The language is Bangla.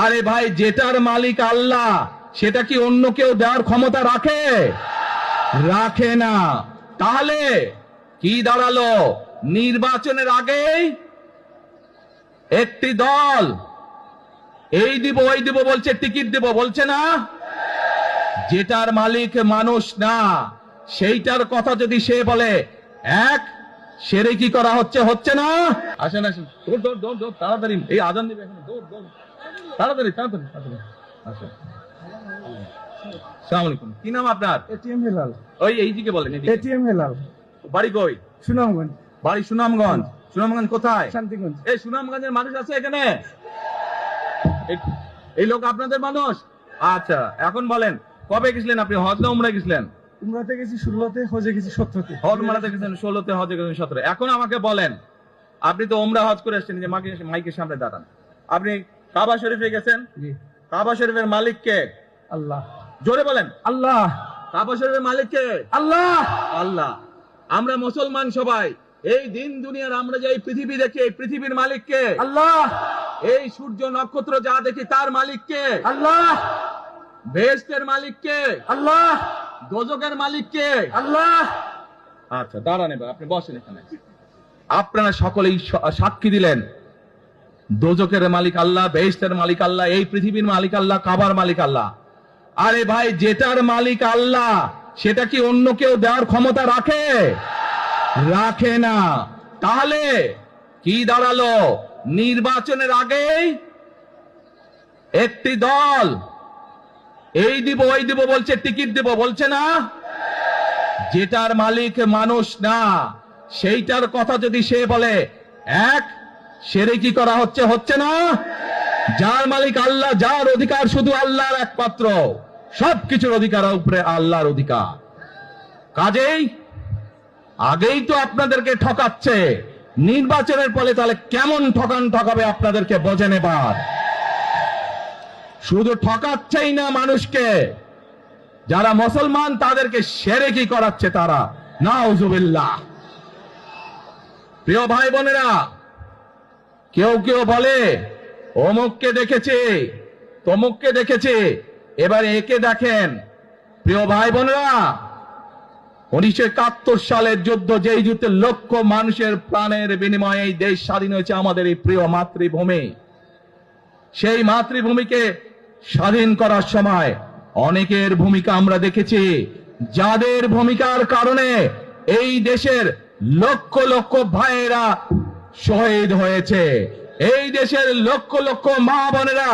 আরে ভাই, যেটার মালিক আল্লাহ সেটা কি অন্য কেউ দেওয়ার ক্ষমতা রাখে? রাখে না। তাহলে কি দাঁড়ালো? নির্বাচনের আগেই একটি দল এই দিব ওই দিব বলছে, টিকিট দিব বলছে না? যেটার মালিক মানুষ না, সেইটার কথা যদি সে বলে এক, সেরে কি করা হচ্ছে? হচ্ছে না? আসেন আসেন, দৌড় দৌড় দৌড় দৌড়, তাড়াতাড়ি, এই আজান দিবে এখন, দৌড় দৌড়, তাড়াতাড়ি তাড়াতাড়ি তাড়াতাড়ি আসেন। আসসালামু আলাইকুম। কি নাম আপনার? এটিএম হেলাল। ওই এইদিকে বলেন। এটিএম হেলাল। বাড়ি কই? সুনামগঞ্জ। বাড়ি সুনামগঞ্জ। সুনামগঞ্জ কোথায়? শান্তিগঞ্জ। এই সুনামগঞ্জের মানুষ আছে এখানে? এই লোক আপনাদের মানুষ? আচ্ছা, এখন বলেন, কবে গেছিলেন আপনি? হজ না উমরায় গেছিলেন? উমরাতে গেছি 16তে, হজে গেছি 17তে। হজ উমরাতে গেছেন 16তে, হজে গেছেন 17। এখন আমাকে বলেন, আপনি তো উমরা হজ করে আসছেন, যে মাইকের সামনে দাঁড়ান, আপনি কাবা শরীফে গেছেন, জি। কাবা শরীফের মালিক কে? আল্লাহ। জোরে বলেন। আল্লাহ। কাবা শরীফের মালিক কে? আল্লাহ। আল্লাহ। আমরা মুসলমান সবাই এই দিন দুনিয়ার, আমরা যে এই পৃথিবী দেখি, এই পৃথিবীর মালিক কে? আল্লাহ। এই সূর্য নক্ষত্র যা দেখি তার মালিক কে? আল্লাহ। বেহেশতের মালিক কে? আল্লাহ। দোজখের মালিক কে? আল্লাহ। আচ্ছা, দাঁড়ান, এবার আপনি বসেন এখানে। আপনারা সকলেই সাক্ষী দিলেন, দোজখের মালিক আল্লাহ, বেহেশতের মালিক আল্লাহ, এই পৃথিবীর মালিক আল্লাহ, কাবার মালিক আল্লাহ। আরে ভাই, যেটার মালিক আল্লাহ সেটা কি অন্য কেউ দেওয়ার ক্ষমতা রাখে? রাখে না। তাহলে কি দাঁড়ালো? নির্বাচনের আগেই একটি দল এই দিব ওই দিব বলছে, টিকিট দিব বলছে না? যেটার মালিক মানুষ না, সেইটার কথা যদি সে বলে এক, সেরে কি করা হচ্ছে? হচ্ছে না? যার মালিক আল্লাহ, যার অধিকার শুধু আল্লাহর একমাত্র, সবকিছুর অধিকার উপরে আল্লাহর অধিকার। কাজেই আগেই তো আপনাদেরকে ঠকাচ্ছে, নির্বাচনের ফলে তাহলে কেমন ঠকাবে আপনাদেরকে বোঝেন এবার। শুধু ঠকাচ্ছেই না মানুষকে, যারা মুসলমান তাদেরকে শিরকি করাচ্ছে তারা, নাউজুবিল্লাহ। প্রিয় ভাই বোনেরা, কেউ কেউ বলে অমুককে দেখেছে, তমুককে দেখেছে, এবার একে দেখেন। প্রিয় ভাই বোনেরা, 1971 সালের যুদ্ধ, যেই যুদ্ধে লক্ষ মানুষের প্রাণের বিনিময়ে এই দেশ স্বাধীন হয়েছে, আমাদের এই প্রিয় মাতৃভূমি, সেই মাতৃভূমিকে স্বাধীন করার সময় অনেকের ভূমিকা আমরা দেখেছি, যাদের ভূমিকার কারণে এই দেশের লক্ষ লক্ষ ভাইয়েরা শহীদ হয়েছে, এই দেশের লক্ষ লক্ষ মা বোনেরা